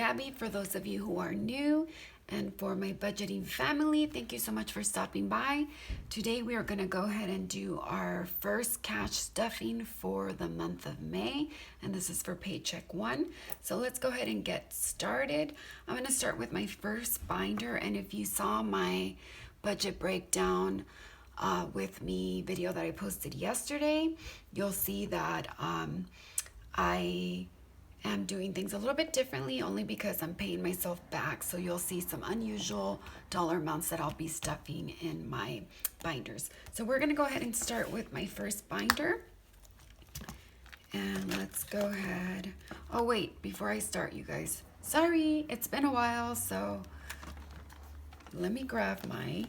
Gabby. For those of you who are new, and for my budgeting family, thank you so much for stopping by. Today we are going to go ahead and do our first cash stuffing for the month of May, and this is for Paycheck 1. So let's go ahead and get started. I'm going to start with my first binder, and if you saw my budget breakdown with me video that I posted yesterday, you'll see that I am doing things a little bit differently only because I'm paying myself back. So you'll see some unusual dollar amounts that I'll be stuffing in my binders. So we're gonna go ahead and start with my first binder. And let's go ahead. Oh wait, before I start, you guys, sorry, it's been a while. So let me grab my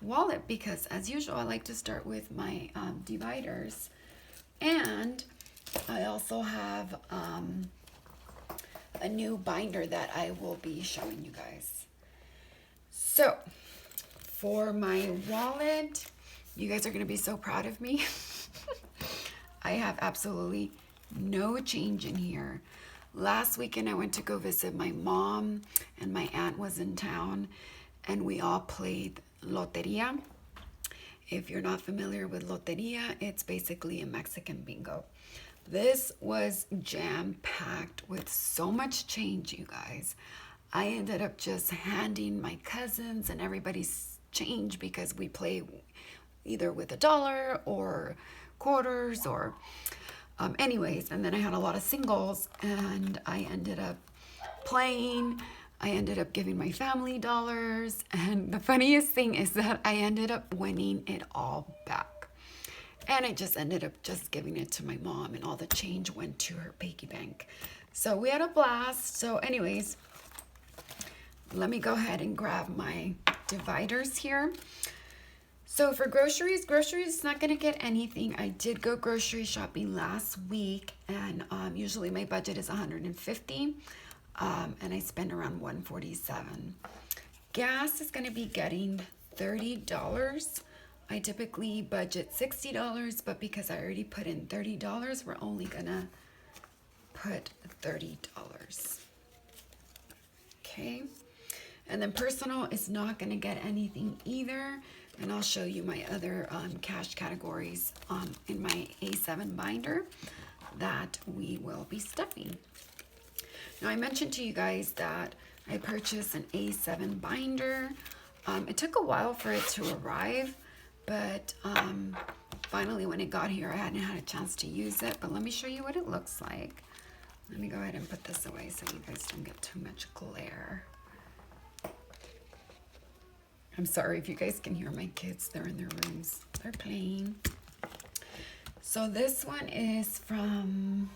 wallet because as usual, I like to start with my dividers. And I also have a new binder that I will be showing you guys. So for my wallet, you guys are gonna be so proud of me. I have absolutely no change in here. Last weekend I went to go visit my mom and my aunt was in town and we all played loteria. If you're not familiar with loteria, it's basically a Mexican bingo. This was jam-packed with so much change, you guys. I ended up just handing my cousins and everybody's change because we play either with $1 or quarters or anyways. And then I had a lot of singles and I ended up playing. I ended up giving my family dollars. And the funniest thing is that I ended up winning it all back. And I just ended up just giving it to my mom and all the change went to her piggy bank. So we had a blast. So anyways, let me go ahead and grab my dividers here. So for groceries not gonna get anything. I did go grocery shopping last week and usually my budget is $150 and I spend around $147. Gas is gonna be getting $30. I typically budget $60, but because I already put in $30, we're only gonna put $30. Okay, and then personal is not gonna get anything either, and I'll show you my other cash categories in my A7 binder that we will be stuffing. Now I mentioned to you guys that I purchased an A7 binder. It took a while for it to arrive, but finally when it got here, I hadn't had a chance to use it, but let me show you what it looks like. Let me go ahead and put this away so you guys don't get too much glare. I'm sorry if you guys can hear my kids, they're in their rooms, they're playing. So this one is from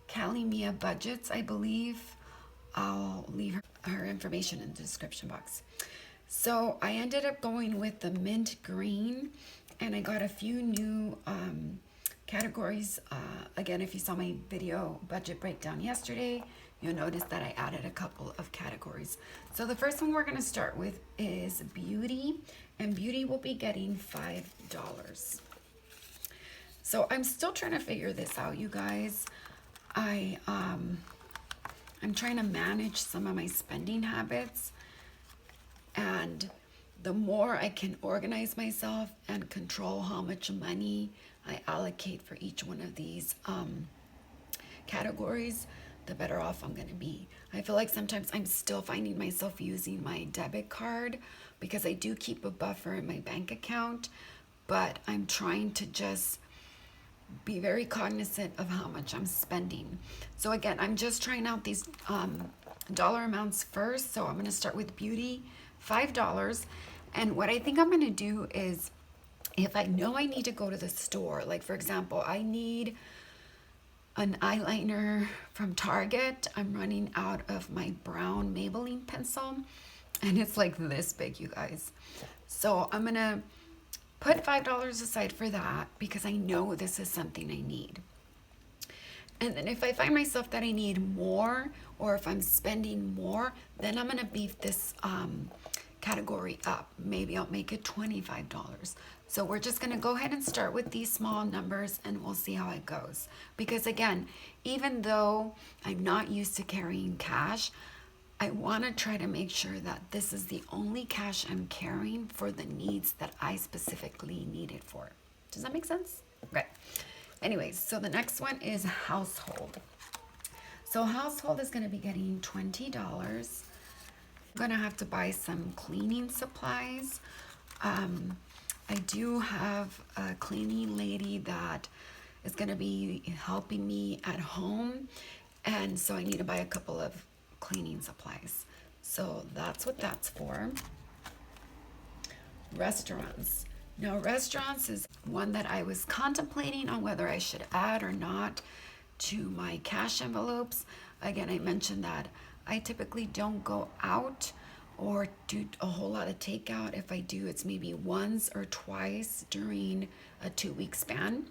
MsCaliBudgets, I believe. I'll leave her information in the description box. So I ended up going with the mint green and I got a few new categories. Again, if you saw my video budget breakdown yesterday, you'll notice that I added a couple of categories. So the first one we're gonna start with is beauty, and beauty will be getting $5. So I'm still trying to figure this out, you guys. I'm trying to manage some of my spending habits. And the more I can organize myself and control how much money I allocate for each one of these categories, the better off I'm gonna be. I feel like sometimes I'm still finding myself using my debit card because I do keep a buffer in my bank account, but I'm trying to just be very cognizant of how much I'm spending. So again, I'm just trying out these dollar amounts first. So I'm gonna start with beauty, $5. And what I think I'm gonna do is, if I know I need to go to the store, like for example, I need an eyeliner from Target. I'm running out of my brown Maybelline pencil and it's like this big, you guys. So I'm gonna put $5 aside for that because I know this is something I need. And then if I find myself that I need more, or if I'm spending more, then I'm gonna beef this category up. Maybe I'll make it $25. So we're just gonna go ahead and start with these small numbers and we'll see how it goes. Because again, even though I'm not used to carrying cash, I wanna try to make sure that this is the only cash I'm carrying for the needs that I specifically need it for. Does that make sense? Okay. Anyways, so the next one is household. So household is gonna be getting $20. I'm gonna have to buy some cleaning supplies. I do have a cleaning lady that is gonna be helping me at home, and so I need to buy a couple of cleaning supplies. So that's what that's for. Restaurants. Now restaurants is one that I was contemplating on whether I should add or not to my cash envelopes. Again, I mentioned that I typically don't go out or do a whole lot of takeout. If I do, it's maybe once or twice during a 2-week span.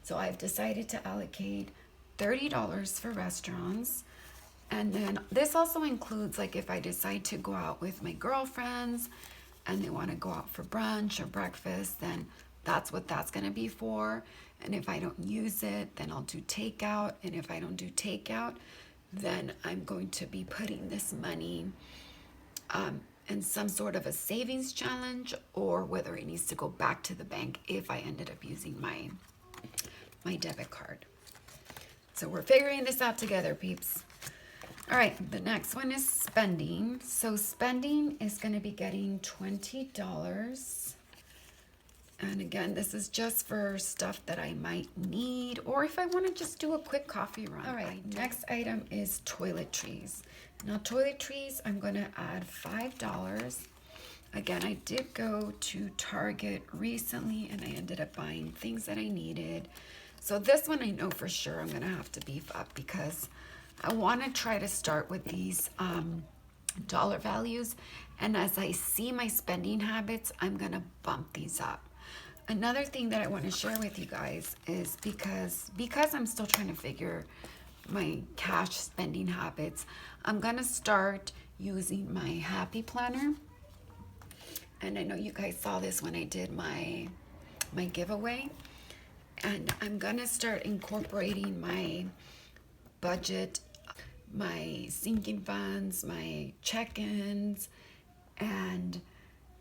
So I've decided to allocate $30 for restaurants. And then this also includes, like, if I decide to go out with my girlfriends and they want to go out for brunch or breakfast, then that's what that's going to be for. And if I don't use it, then I'll do takeout. And if I don't do takeout, then I'm going to be putting this money in some sort of a savings challenge, or whether it needs to go back to the bank if I ended up using my debit card. So we're figuring this out together, peeps. All right, the next one is spending. So spending is going to be getting $20. And again, this is just for stuff that I might need, or if I want to just do a quick coffee run. All right, next item is toiletries. Now toiletries, I'm going to add $5. Again, I did go to Target recently and I ended up buying things that I needed. So this one I know for sure I'm going to have to beef up, because I want to try to start with these dollar values, and as I see my spending habits, I'm going to bump these up. Another thing that I want to share with you guys is because I'm still trying to figure my cash spending habits, I'm going to start using my Happy Planner. And I know you guys saw this when I did my giveaway. And I'm going to start incorporating my budget, my sinking funds, my check-ins, and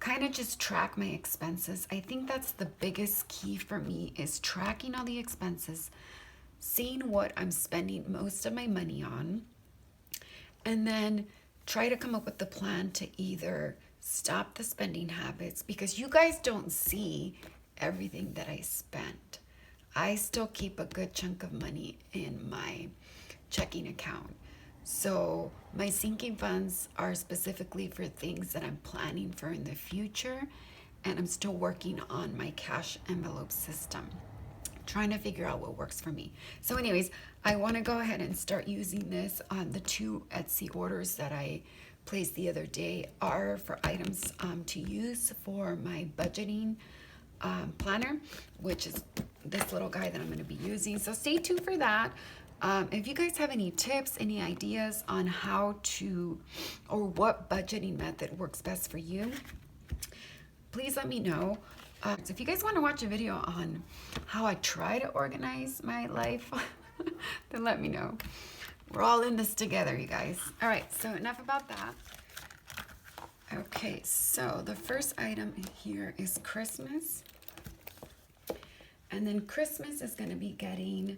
kind of just track my expenses. I think that's the biggest key for me, is tracking all the expenses, seeing what I'm spending most of my money on, and then try to come up with the plan to either stop the spending habits, because you guys don't see everything that I spent. I still keep a good chunk of money in my checking account. So my sinking funds are specifically for things that I'm planning for in the future, and I'm still working on my cash envelope system, trying to figure out what works for me. So anyways, I want to go ahead and start using this. On the 2 Etsy orders that I placed the other day are for items to use for my budgeting planner, which is this little guy that I'm going to be using. So stay tuned for that. If you guys have any tips, any ideas on how to, or what budgeting method works best for you, please let me know. So if you guys want to watch a video on how I try to organize my life, then let me know. We're all in this together, you guys. All right, so enough about that. Okay, so the first item here is Christmas. And then Christmas is going to be getting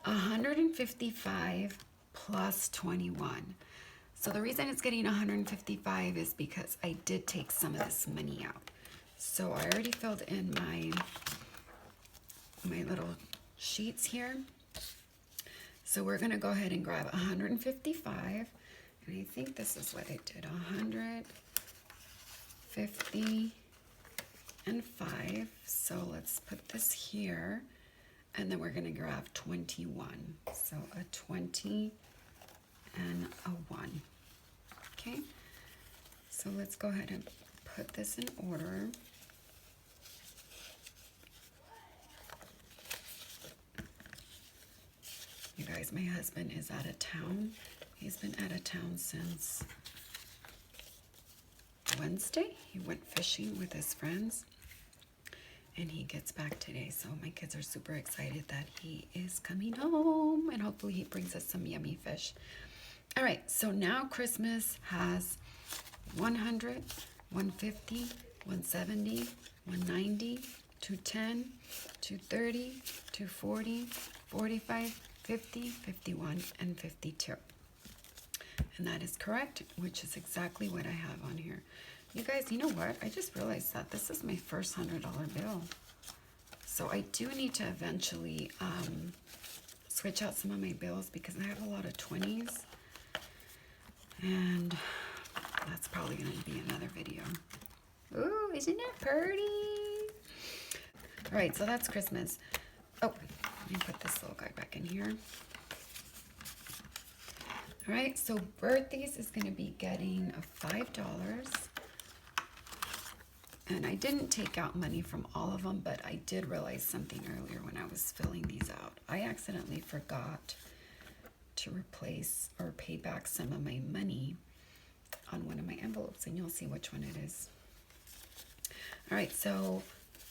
155 plus 21. So the reason it's getting 155 is because I did take some of this money out. So I already filled in my little sheets here. So we're going to go ahead and grab 155. And I think this is what I did, 150 and 5. So let's put this here. And then we're going to grab 21. So a 20 and a 1. Okay. So let's go ahead and put this in order. You guys, my husband is out of town. He's been out of town since Wednesday. He went fishing with his friends. and he gets back today. So my kids are super excited that he is coming home, and hopefully he brings us some yummy fish. All right, so now Christmas has 100, 150, 170, 190, 210, 230, 240, 45, 50, 51, and 52. And that is correct, which is exactly what I have on here. You guys, you know what? I just realized that this is my first $100 bill. So I do need to eventually switch out some of my bills because I have a lot of 20s. And that's probably going to be another video. Ooh, isn't that pretty? All right, so that's Christmas. Oh, let me put this little guy back in here. All right, so birthdays is going to be getting a $5. And I didn't take out money from all of them, but I did realize something earlier when I was filling these out. I accidentally forgot to replace or pay back some of my money on one of my envelopes, and you'll see which one it is. All right, so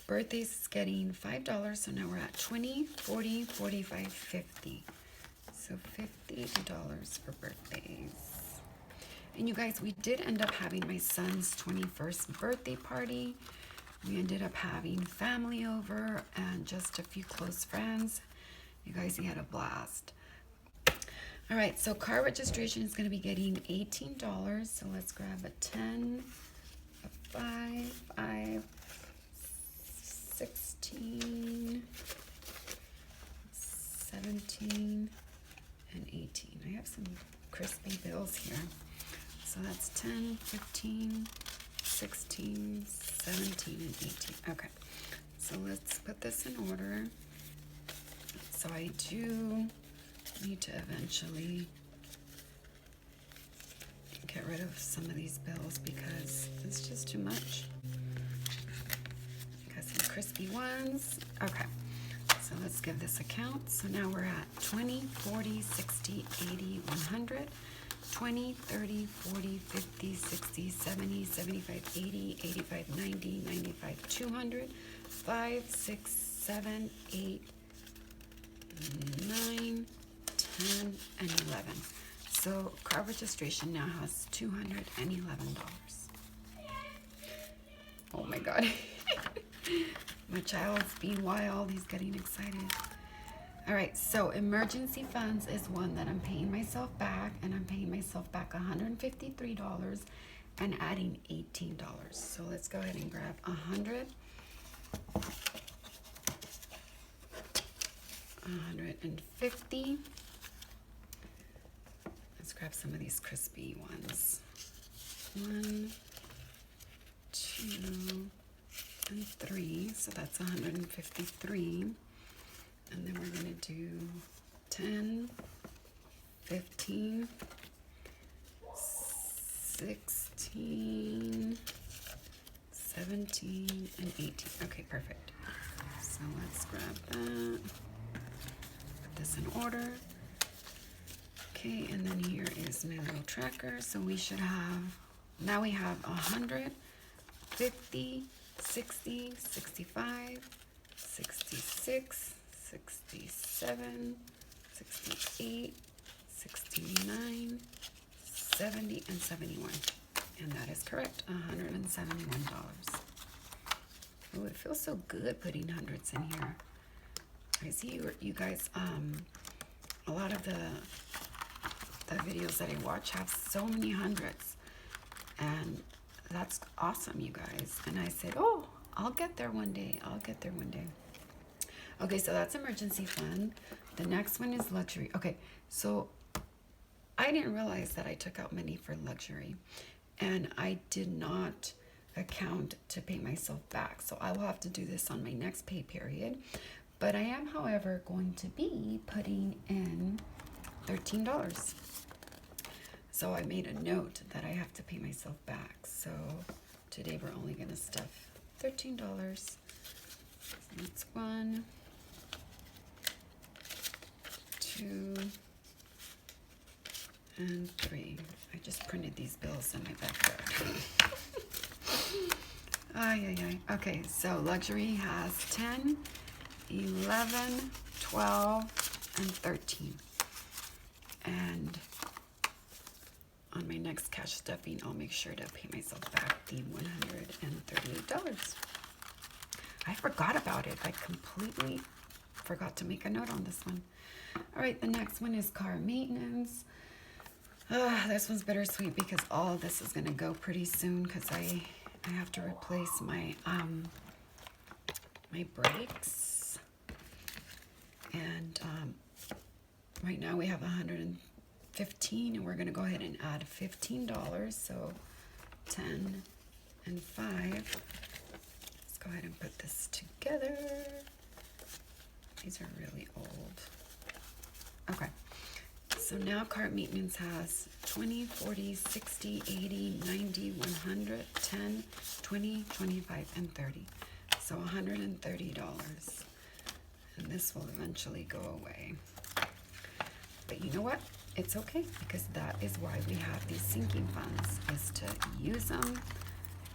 birthdays is getting $5, so now we're at 20, 40, 45, 50. So $50 for birthdays. And you guys, we did end up having my son's 21st birthday party. We ended up having family over and just a few close friends. You guys, he had a blast. All right, so car registration is going to be getting $18. So let's grab a 10, a 5, 5, 16, 17, and 18. I have some crispy bills here. So that's 10, 15, 16, 17, and 18. Okay, so let's put this in order. So I do need to eventually get rid of some of these bills because it's just too much. Got some crispy ones. Okay, so let's give this a count. So now we're at 20, 40, 60, 80, 100, 20, 30, 40, 50, 60, 70, 75, 80, 85, 90, 95, 200, 5, 6, 7, 8, 9, 10, and 11. So car registration now has $211. Oh my God. My child's being wild. He's getting excited. All right, so emergency funds is one that I'm paying myself back, and I'm paying myself back $153 and adding $18. So let's go ahead and grab 100, 150. Let's grab some of these crispy ones. 1, 2, and 3. So that's 153. And then we're going to do 10, 15, 16, 17, and 18. Okay, perfect. So let's grab that. Put this in order. Okay, and then here is my little tracker. So we should have, now we have 100, 50, 60, 65, 66, 67, 68, 69, 70, and 71. And that is correct, $171. Oh, it feels so good putting hundreds in here. I see you guys, a lot of the videos that I watch have so many hundreds. And that's awesome, you guys. And I said, oh, I'll get there one day. I'll get there one day. Okay, so that's emergency fund. The next one is luxury. Okay, so I didn't realize that I took out money for luxury, and I did not account to pay myself back. So I will have to do this on my next pay period. But I am, however, going to be putting in $13. So I made a note that I have to pay myself back. So today we're only gonna stuff $13. So that's 1, 2, and 3. I just printed these bills in my backyard. Okay, so luxury has 10, 11, 12, and 13. And on my next cash stuffing, I'll make sure to pay myself back the $138. I forgot about it. I completely forgot to make a note on this one. All right, the next one is car maintenance. This one's bittersweet because all of this is gonna go pretty soon because I have to replace my my brakes. And right now we have 115, and we're gonna go ahead and add $15. So 10 and 5. Let's go ahead and put this together. These are really old. Okay. So now cart maintenance has 20, 40, 60, 80, 90, 100, 10, 20, 25, and 30. So $130. And this will eventually go away. But you know what? It's okay, because that is why we have these sinking funds, is to use them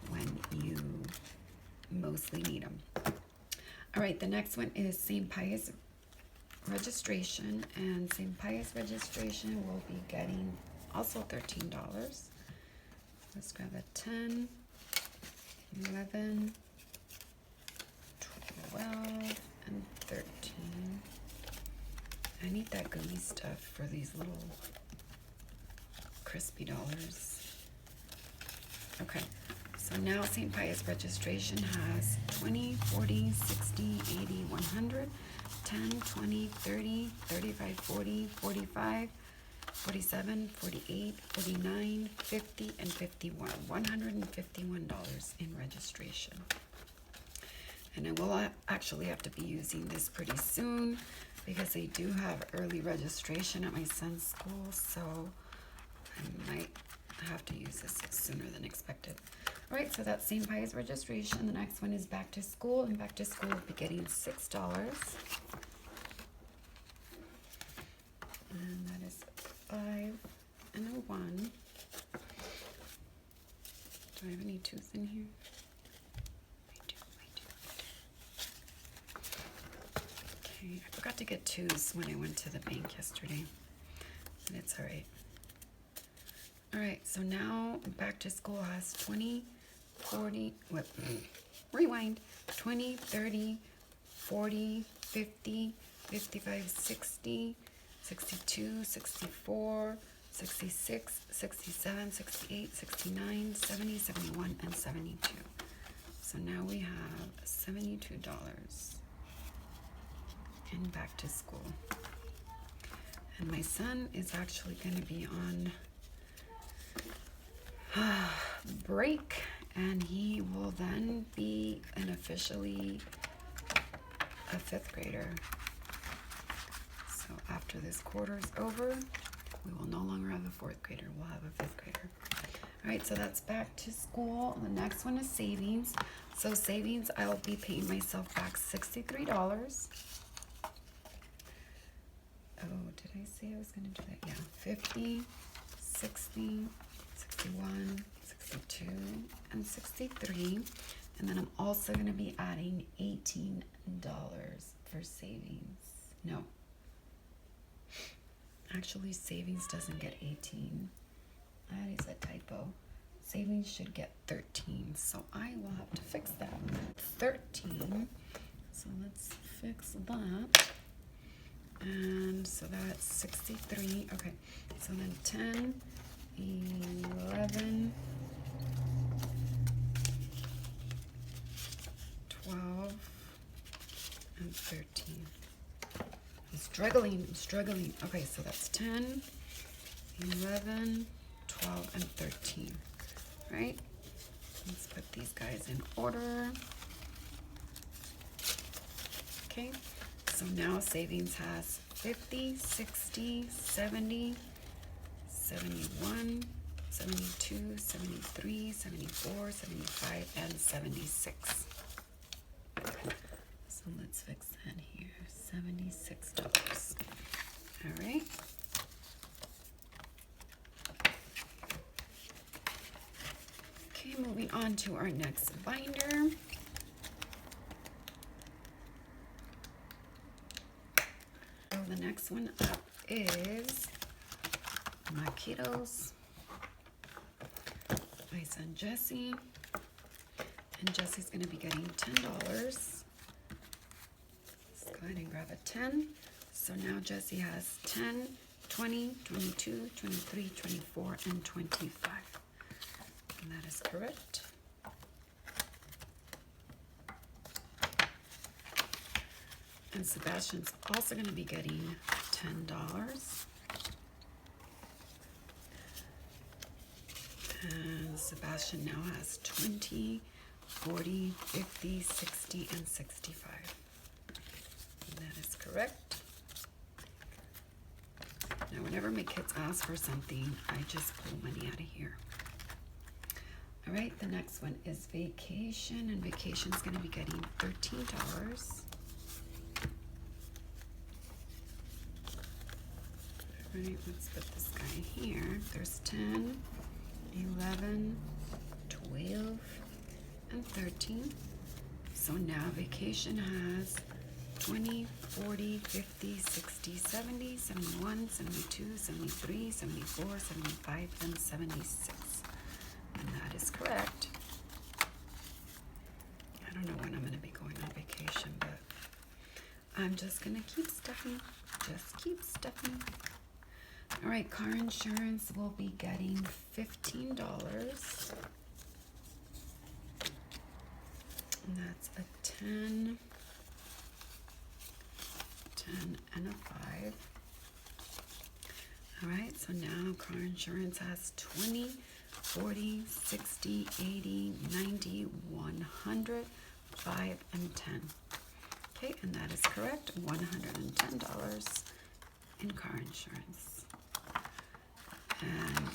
when you mostly need them. All right, the next one is St. Pius registration, and St. Pius registration will be getting also $13. Let's grab a 10, 11, 12, and 13. I need that gooey stuff for these little crispy dollars. Okay, so now St. Pius registration has 20, 40, 60, 80, 100, 10, 20, 30, 35, 40, 45, 47, 48, 49, 50, and 51. $151 in registration. And I will actually have to be using this pretty soon because they do have early registration at my son's school, so I might have to use this sooner than expected. All right, so that's St. Pius registration. The next one is back to school, and back to school will be getting $6. And that is 5 and a 1. Do I have any tooth in here? I do. Okay, I forgot to get 2s when I went to the bank yesterday, but it's all right. All right, so now back to school has 20, 40, rewind, 20, 30, 40, 50, 55, 60, 62, 64, 66, 67, 68, 69, 70, 71, and 72. So now we have $72 in back to school. And my son is actually going to be on break, and he will then be officially a 5th grader. So after this quarter is over, we will no longer have a 4th grader, we'll have a 5th grader. All right, so that's back to school. The next one is savings. So savings, I'll be paying myself back $63. Oh, did I say I was gonna do that? Yeah, 50, 60, 61, 62, and 63. And then I'm also going to be adding $18 for savings. No. Actually, savings doesn't get 18. That is a typo. Savings should get 13. So I will have to fix that. 13. So let's fix that. And so that's 63. Okay. So then 10, 11, 12, and 13. I'm struggling. Okay, so that's 10, 11, 12, and 13. All right, let's put these guys in order. Okay, so now savings has 50, 60, 70, 71, 72, 73, 74, 75, and 76. So let's fix that here. $76. All right. Okay, moving on to our next binder. So the next one up is my kiddos, my son Jesse, and Jesse's going to be getting $10. Let's go ahead and grab a 10. So now Jesse has 10, 20, 22, 23, 24, and 25. And that is correct. And Sebastian's also going to be getting $10. And Sebastian now has 20, 40, 50, 60, and 65. And that is correct. Now, whenever my kids ask for something, I just pull money out of here. All right, the next one is vacation, and vacation's going to be getting $13. All right, let's put this guy here. There's 10, 11, 12, and 13. So now vacation has 20, 40, 50, 60, 70, 71, 72, 73, 74, 75, and 76. And that is correct. I don't know when I'm going to be going on vacation, but I'm just going to keep stuffing. Just keep stuffing. All right, car insurance will be getting $15. And that's a 10, 10, and a 5. All right, so now car insurance has 20, 40, 60, 80, 90, 100, 5, and 10. Okay, and that is correct, $110 in car insurance. And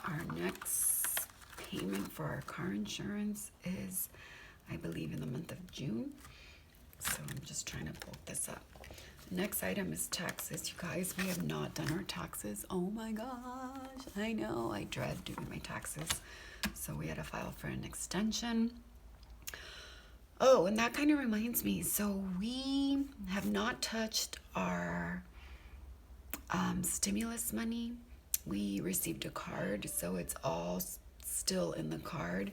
our next payment for our car insurance is, I believe, in the month of June. So I'm just trying to bulk this up. The next item is taxes. You guys, we have not done our taxes. Oh my gosh, I know, I dread doing my taxes. So we had to file for an extension. Oh, and that kind of reminds me. So we have not touched our stimulus money. We received a card, so it's all still in the card.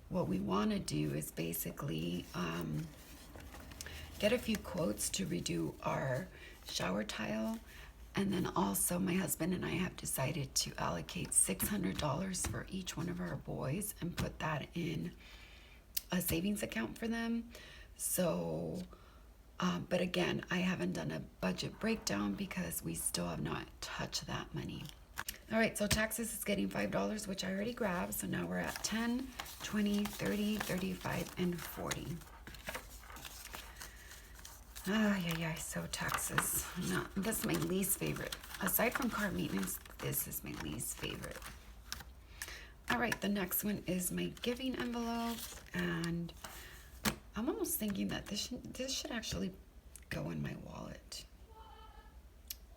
What we want to do is basically get a few quotes to redo our shower tile. And then also my husband and I have decided to allocate $600 for each one of our boys and put that in a savings account for them. So, but again, I haven't done a budget breakdown because we still have not touched that money. All right, so taxes is getting $5, which I already grabbed. So now we're at 10, 20, 30, 35, and 40. Yeah, so taxes. No, this is my least favorite. Aside from car maintenance, this is my least favorite. All right, the next one is my giving envelope, and I'm almost thinking that this should actually go in my wallet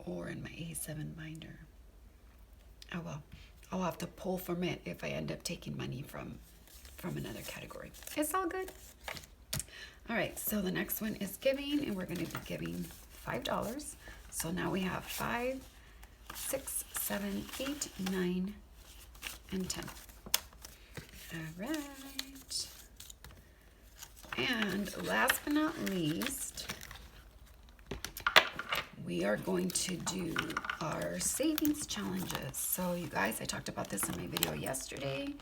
or in my A7 binder. Oh well, I'll have to pull from it if I end up taking money from another category. It's all good. All right, so the next one is giving, and we're going to be giving $5. So now we have 5, 6, 7, 8, 9, and 10. All right. And last but not least, we are going to do our savings challenges. So you guys, I talked about this in my video yesterday,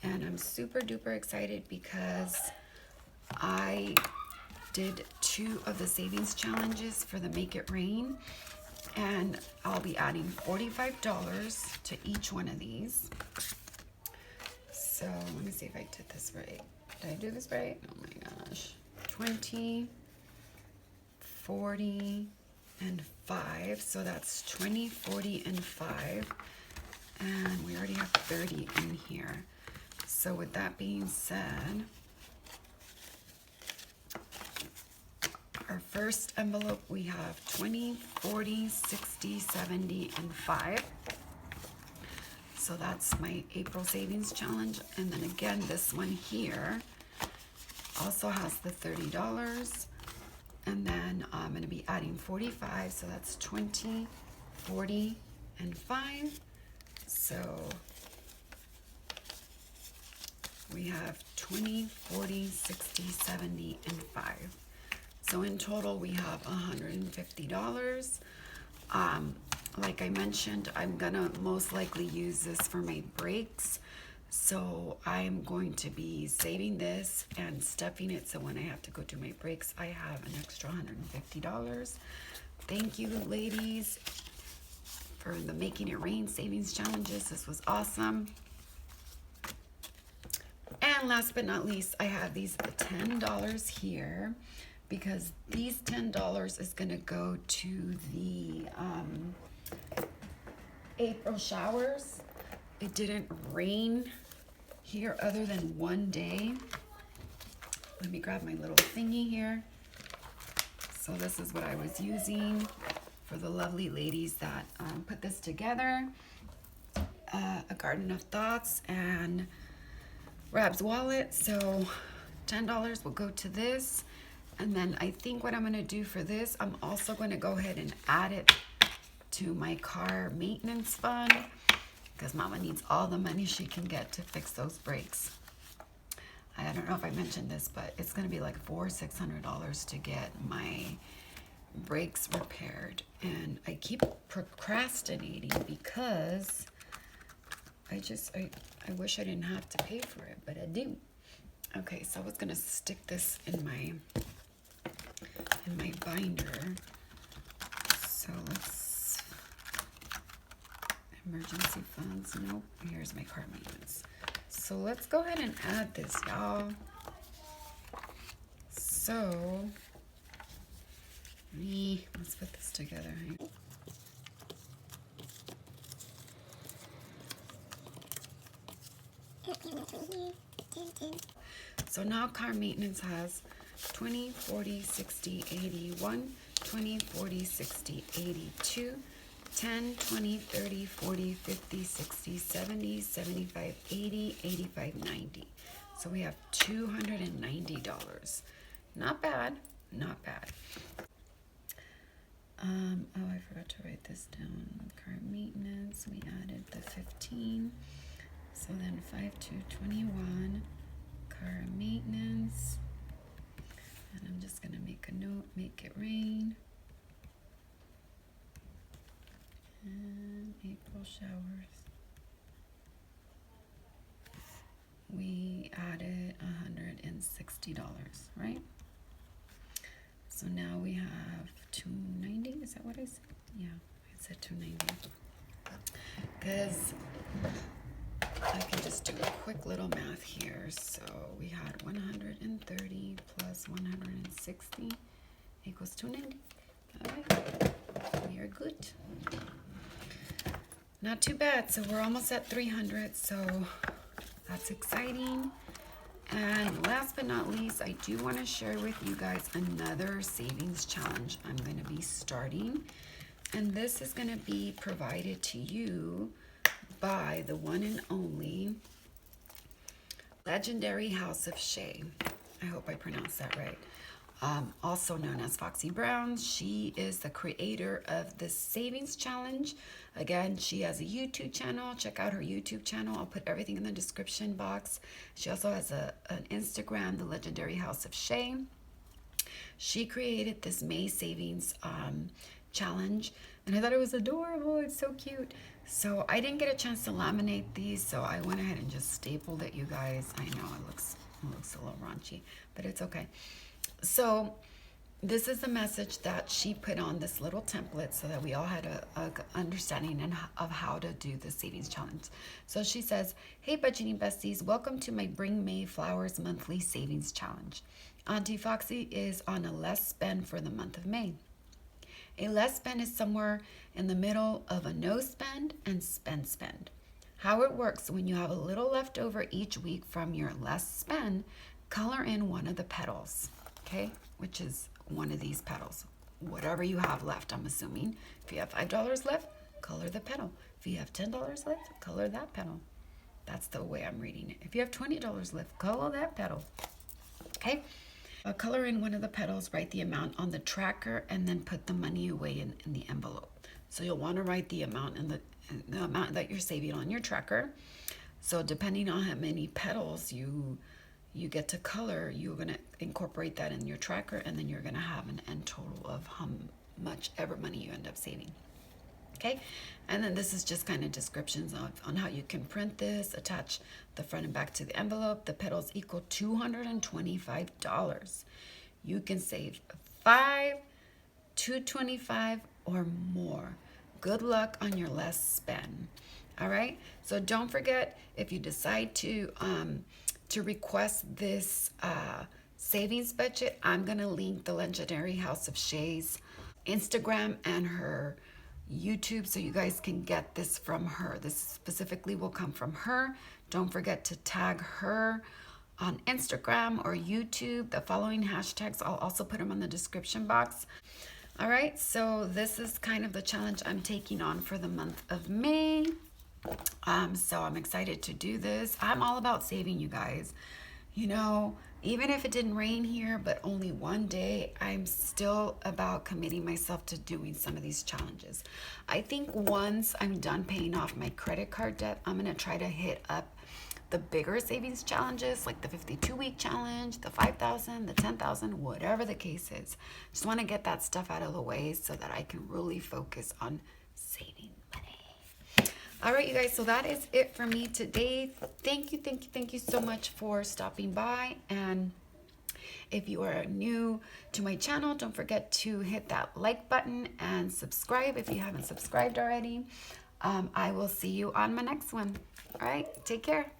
and I'm super duper excited because I did 2 of the savings challenges for the Make It Rain, and I'll be adding $45 to each one of these. So let me see if I did this right. Did I do this right? Oh my gosh. 20, 40, and 5. So that's 20, 40, and 5. And we already have 30 in here. So with that being said, our first envelope, we have 20, 40, 60, 70, and 5. So that's my April savings challenge. And then again, this one here also has the $30. And then I'm going to be adding 45. So that's 20, 40, and 5. So we have 20, 40, 60, 70, and 5. So in total, we have $150. Like I mentioned, I'm gonna most likely use this for my breaks. So I'm going to be saving this and stuffing it, so when I have to go do my breaks, I have an extra $150. Thank you, ladies, for the Making It Rain savings challenges. This was awesome. And last but not least, I have these $10 here, because these $10 is gonna go to the April showers. It didn't rain here other than one day. Let me grab my little thingy here. So this is what I was using for the lovely ladies that put this together. A Garden of Thoughts and Rab's wallet. So $10 will go to this. And then I think what I'm going to do for this, I'm also going to go ahead and add it to my car maintenance fund, because Mama needs all the money she can get to fix those brakes. I don't know if I mentioned this, but it's going to be like $400-600 to get my brakes repaired. And I keep procrastinating because I wish I didn't have to pay for it, but I do. Okay, so I was going to stick this in my binder. So let's, emergency funds, nope, here's my car maintenance. So let's go ahead and add this, y'all. So, let's put this together. So now car maintenance has 20, 40, 60, 80, 1, 20, 40, 60, 82, 10, 20, 30, 40, 50, 60, 70, 75, 80, 85, 90. So we have $290. Not bad, not bad. Oh, I forgot to write this down. Car maintenance, we added the 15. So then 5 to 21. Car maintenance. And I'm just gonna make a note, make it rain. And April showers. We added $160, right? So now we have $290. Is that what I said? Yeah, I said $290. Because I can just do a quick little math here. So we had 130 plus 160 equals 290. All right, we are good. Not too bad. So we're almost at 300. So that's exciting. And last but not least, I do want to share with you guys another savings challenge I'm going to be starting. And this is going to be provided to you by the one and only Legendary House of Shay. I hope I pronounced that right. Also known as Foxy Brown. She is the creator of this savings challenge. Again, she has a YouTube channel. Check out her YouTube channel. I'll put everything in the description box. She also has an Instagram, the Legendary House of Shay. She created this May savings challenge, and I thought it was adorable. It's so cute. So I didn't get a chance to laminate these, so I went ahead and just stapled it, you guys. I know it looks a little raunchy, but it's okay. So this is the message that she put on this little template so that we all had a understanding of how to do the savings challenge. So she says, "Hey budgeting besties, welcome to my Bring May Flowers monthly savings challenge. Auntie Foxy is on a less spend for the month of May. A less spend is somewhere in the middle of a no spend and spend. How it works: when you have a little left over each week from your less spend, color in one of the petals, okay, which is one of these petals, whatever you have left. I'm assuming if you have $5 left, color the petal. If you have $10 left, color that petal. That's the way I'm reading it. If you have $20 left, color that petal. Okay? Color in one of the petals, write the amount on the tracker, and then put the money away in the envelope. So you'll want to write the amount in the amount that you're saving on your tracker. So depending on how many petals you get to color, you're going to incorporate that in your tracker, and then you're going to have an end total of how much ever money you end up saving. Okay, and then this is just kind of descriptions on how you can print this, attach the front and back to the envelope. The petals equal $225. You can save $5, $225, or more. Good luck on your last spend. All right, so don't forget, if you decide to request this savings budget, I'm gonna link the legendary House of Shay's Instagram and her YouTube, so you guys can get this from her. This specifically will come from her. Don't forget to tag her on Instagram or YouTube. The following hashtags, I'll also put them in the description box. All right, so this is kind of the challenge I'm taking on for the month of May. So I'm excited to do this. I'm all about saving, you guys. You know, even if it didn't rain here, but only one day, I'm still about committing myself to doing some of these challenges. I think once I'm done paying off my credit card debt, I'm gonna try to hit up the bigger savings challenges, like the 52-week challenge, the 5,000, the 10,000, whatever the case is. Just wanna get that stuff out of the way so that I can really focus on saving money. All right, you guys, so that is it for me today. Thank you so much for stopping by. And if you are new to my channel, don't forget to hit that like button and subscribe if you haven't subscribed already. I will see you on my next one. All right, take care.